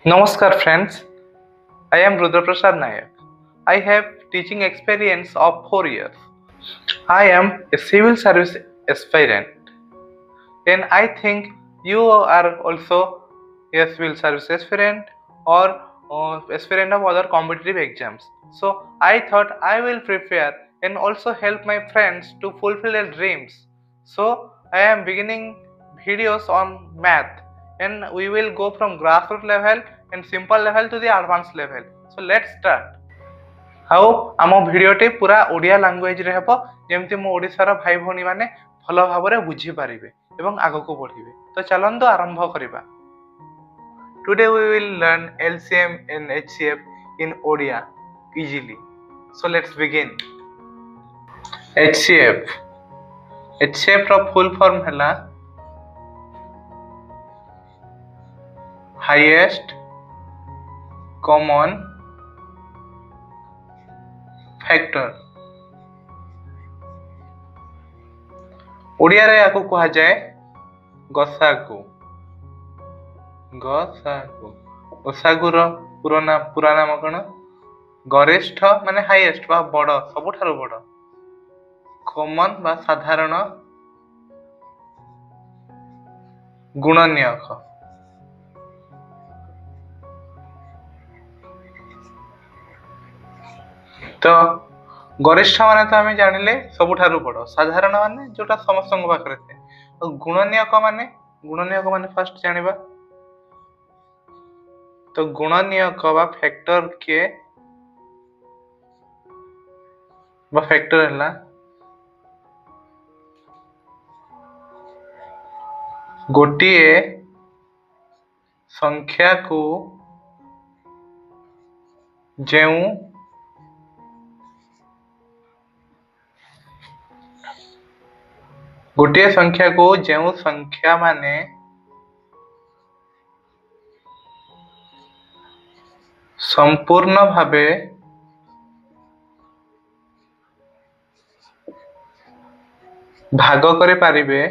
Namaskar friends, I am Rudra Prasad Nayak. I have teaching experience of 4 years. I am a civil service aspirant and I think you are also a civil service aspirant or aspirant of other competitive exams. So I thought I will prepare and also help my friends to fulfill their dreams. So I am beginning videos on math and we will go from grassroots level and simple level to the advanced level. So let's start. ଆଉ ଆମ ଭିଡ଼ିଓଟି ପୁରା ଓଡ଼ିଆ ଲାଙ୍ଗୁଏଜରେ ହେବ ଯେମିତି ମୋ ଓଡ଼ିଶାର ଭାଇ ଭଉଣୀମାନେ ଭଲ ଭାବରେ ବୁଝିପାରିବେ ଏବଂ ଆଗକୁ ବଢ଼ିବେ। ତ ଚାଲନ୍ତୁ ଆରମ୍ଭ କରିବା। Today we will learn LCM and HCF in Odia easily. So let's begin. HCF ର full form ହେଲା highest common factor। ଓଡ଼ିଆରେ ୟାକୁ କୁହାଯାଏ ଗସାଗୁ। ଗସାଗୁର ପୁରା ନାମ କ'ଣ? ଗରିଷ୍ଠ ମାନେ ହାଇଏଷ୍ଟ ବା ବଡ଼, ସବୁଠାରୁ ବଡ଼। କମନ ବା ସାଧାରଣ ଗୁଣନୀୟକ। ତ ଗରିଷ୍ଠ ମାନେ ତ ଆମେ ଜାଣିଲେ ସବୁଠାରୁ ବଡ଼, ସାଧାରଣ ମାନେ ଯୋଉଟା ସମସ୍ତଙ୍କ ପାଖରେ ଥାଏ, ଆଉ ଗୁଣନୀୟକ ମାନେ ଫାଷ୍ଟ ଜାଣିବା। ତ ଗୁଣନୀୟକ ବା ଫ୍ୟାକ୍ଟର କିଏ ବା ଫ୍ୟାକ୍ଟର ହେଲା ଗୋଟିଏ ସଂଖ୍ୟାକୁ ଯେଉଁ ସଂଖ୍ୟା ମାନେ ସମ୍ପୂର୍ଣ୍ଣ ଭାବେ ଭାଗ କରିପାରିବେ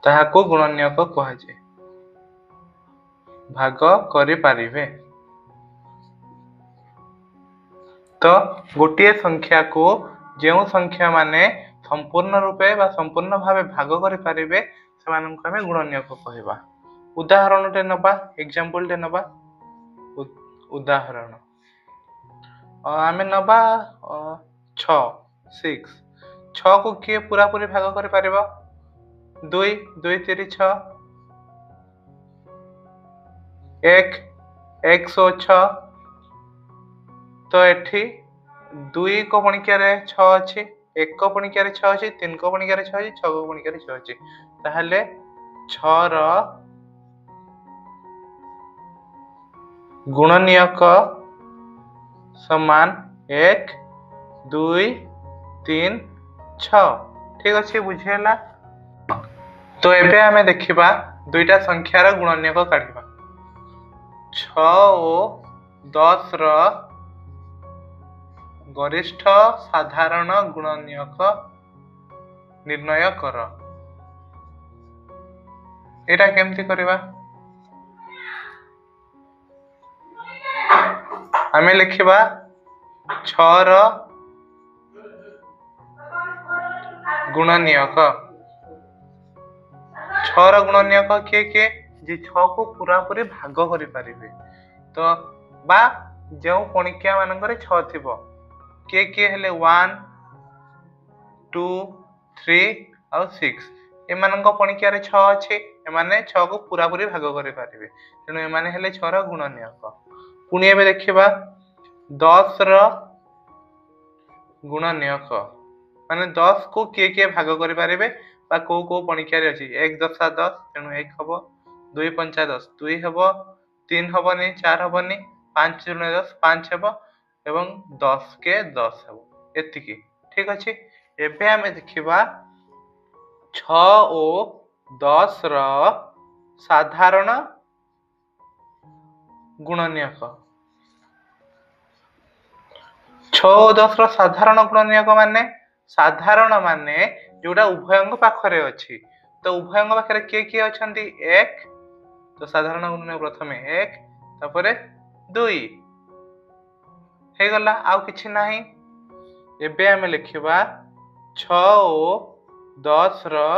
ତାହାକୁ ଗୁଣନୀୟକ କୁହାଯାଏ। ଭାଗ କରିପାରିବେ। ତ ଗୋଟିଏ ସଂଖ୍ୟାକୁ ଯେଉଁ ସଂଖ୍ୟା ମାନେ ସମ୍ପୂର୍ଣ୍ଣ ରୂପେ ବା ସମ୍ପୂର୍ଣ୍ଣ ଭାବେ ଭାଗ କରିପାରିବେ ସେମାନଙ୍କୁ ଆମେ ଗୁଣନୀୟକ କହିବା। ଉଦାହରଣଟେ ନେବା, ଏକ୍ସାମ୍ପଲଟେ ନେବା। ଉଦାହରଣ ଆମେ ନେବା 6 ଛଅକୁ କିଏ ପୁରାପୁରି ଭାଗ କରିପାରିବ? 2 3 6 1 6। ତ ଏଠି 2 କ ପଣିକିଆରେ 6 ଅଛି, 1 କ ପଣିକିଆରେ 6 ଅଛି, 3 କ ପଣିକିଆରେ 6 ଅଛି, 6 କ ପଣିକିଆରେ 6 ଅଛି। ତାହେଲେ 6 ର ଗୁଣନୀୟକ ସମାନ 1 2 3 6। ଠିକ ଅଛି, ବୁଝିହେଲା? ତ ଏବେ ଆମେ ଦେଖିବା ଦୁଇଟା ସଂଖ୍ୟାର ଗୁଣନୀୟକ କାଢ଼ିବା। 6 ଓ 10 ର ଗରିଷ୍ଠ ସାଧାରଣ ଗୁଣନୀୟକ ନିର୍ଣ୍ଣୟ କର। ଏଇଟା କେମିତି କରିବା? ଆମେ ଲେଖିବା 6 ର ଗୁଣନୀୟକ। 6 ର ଗୁଣନୀୟକ କିଏ କିଏ? ଯେ 6 କୁ ପୁରାପୁରି ଭାଗ କରିପାରିବେ। ତ ବା ଯେଉଁ ପଣିକିଆ ମାନଙ୍କରେ 6 ଥିବ, କିଏ କିଏ ହେଲେ 1 2 3 ଆଉ 6। ଏମାନଙ୍କ ପଣିକିଆରେ 6 ଅଛି, ଏମାନେ 6 କୁ ପୁରାପୁରି ଭାଗ କରିପାରିବେ, ତେଣୁ ଏମାନେ ହେଲେ 6 ର ଗୁଣନୀୟକ। ପୁଣି ଏବେ ଦେଖିବା 10 ର ଗୁଣନୀୟକ, ମାନେ 10 କୁ କିଏ କିଏ ଭାଗ କରିପାରିବେ ବା କୋଉ କୋଉ ପଣିକିଆରେ ଅଛି। 1 10 10, ତେଣୁ 1 ହବ। 2 5 10, 2 ହବ। 3 ହବନି, 4 ହବନି। 5 10 5 ହେବ ଏବଂ 10 କେ 10 ହେବ। ଏତିକି, ଠିକ ଅଛି। ଏବେ ଆମେ ଦେଖିବା 6 ଓ 10 ର ସାଧାରଣ ଗୁଣନୀୟକ। 6 ଓ 10 ର ସାଧାରଣ ଗୁଣନୀୟକ ମାନେ ସାଧାରଣ ମାନେ ଯୋଉଟା ଉଭୟଙ୍କ ପାଖରେ ଅଛି। ତ ଉଭୟଙ୍କ ପାଖରେ କିଏ କିଏ ଅଛନ୍ତି? 1 तो साधारण गुणनीयक प्रथमे 1 तापरे 2 हे गला आउ किछि नाही। एबे आमे लिखिबा 6 ओ 10 रो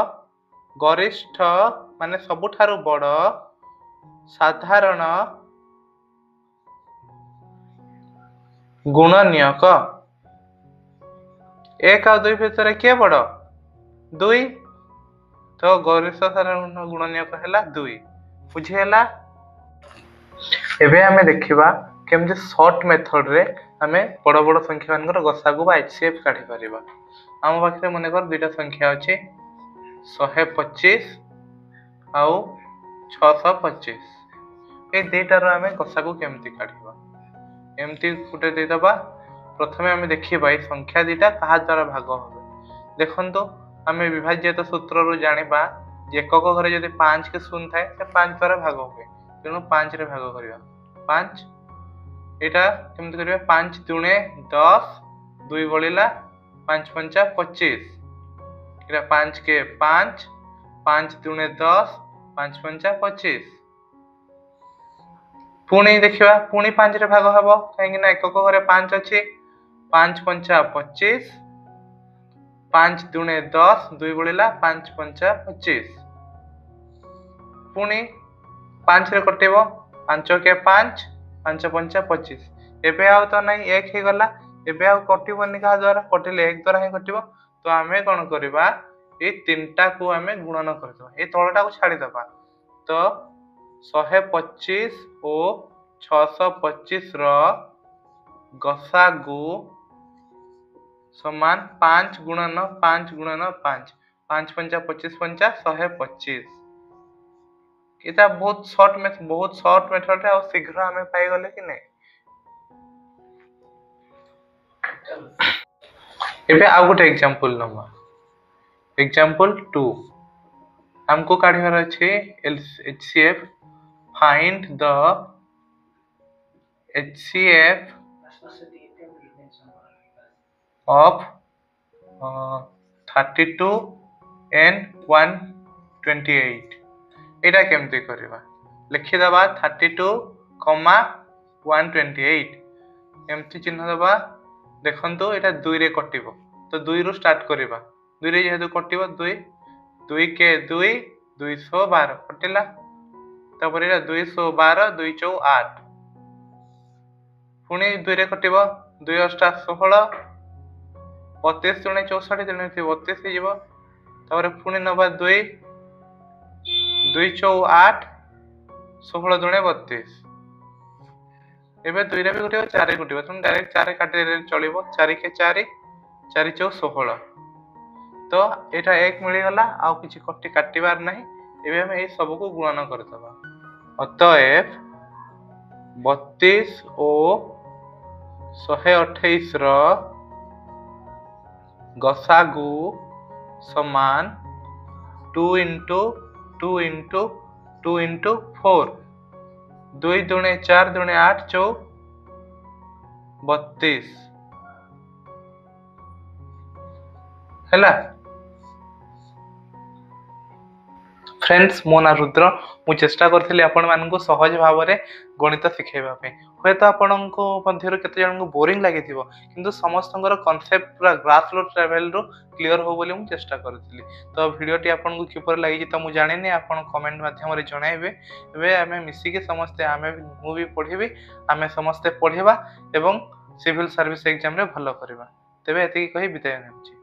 गरिष्ठ माने सबुठारु बड़ साधारण गुणनीयक। 1 और 2 भितर किए बड़ 2 तो गरिष्ठ साधारण गुणनीयक हैला 2 बुझिहेला। एबे आमे देखिबा केमजे शॉर्ट मेथड रे आमे बड़ बड़ संख्या मानकर गसागु बा एचसीएफ काढी परिबा। आम पाखरे मने कर दुईटा संख्या अछि 125 आउ 625 ए दुईटार आमे गसागु केमति काढिबा एमति गुटे दे दबा। प्रथमे आमे देखिबा ए संख्या दुईटा कहा द्वारा भाग होबे। देखंतो आमे विभाज्यता सूत्र रु जानिबा जे एकक घरे जदि 5 के शून्य थाए से 5 द्वारा भाग होबे तेणु 5 रे भाग करिया 5 एटा केमति करिया 5 दुणे 10 2 बळिला 5 पंचा 25 एटा 5 के 5 5 दुणे 10 5 पंचा 25 पुणी देखिबा पुणी 5 रे भाग हबो काहे कि ना एकक घरे 5 अछि 5 पंचा 25 5 दुणे 10 2 बळिला 5 पंचा 25 पुणी 5 रे कटेबो 5 के 5 5 पंचा 25 एबे आउ तो नहीं 1 हे गला एबे आउ कटिबोनी का द्वारा कटिले 1 द्वारा ही कटिबो। तो आमे कोन करबा ए तीनटा को आमे गुणन करदबा ए तळटा को छाडी दबा। तो 125 ओ 625 रो गसागु समान 5 गुणन 5 गुणन 5 5 पंचा 25 पंचा 125 एटा बहुत शॉर्ट मेथड है और शीघ्र हमें पाई गले कि नहीं। एबे आ गुटे एग्जांपल नमा एग्जांपल 2 हमको काढिबार अछि HCF find the HCF of 32 and 128 एटा केमते करबा लिखि दबा 32, 128 एमती चिन्ह दबा। देखंतो एटा 2 रे कटिबो तो 2 रु स्टार्ट करबा 2 रे जेहेतु कटिबो 2 2 के 2 212 कटिला तापर एटा 212 2 चौ 8 पुणी 2 रे कटिबो 2 8 16 32 दुणे 64 दुणे 32 हे जीवो तापर पुणी नबा 2 2 चौ 8 16 दुणे 32 एबे 2 रे भी कटिबो 4 रे कटिबो तुम डायरेक्ट 4 रे काटि रे चलिबो 4 के 4 4 चौ 16 तो एटा 1 मिली गला आ किछि कटि काटिबार नाही। एबे हम ए सब को गुणन करतबा अतएव 32 ओ 128 रो गसागु समान 2 into 2 into 2 into 4 2 दुणे 4 दुणे 8 चौ 32 हैला। फ्रेंड्स मो ना रुद्र मु चेष्टा करथिली आपण मानकु सहज भाव रे गणित सिखेबा पे होय तो आपण को मध्यरो केते जन को बोरिंग लागिथिबो किंतु समस्तंगर कांसेप्ट पूरा ग्रास रूट लेवल रो क्लियर हो बोली मु चेष्टा करथिली। तो वीडियो टी आपण को किपर लागि त मु जाने नै आपण कमेंट माध्यम रे जणाइबे एबे आमे मिसी के समस्त आमे मु भी पढिबी आमे समस्त पढिबा एवं सिविल सर्विस एग्जाम रे भलो करबा। तबे एति कहि बिताय नेछि।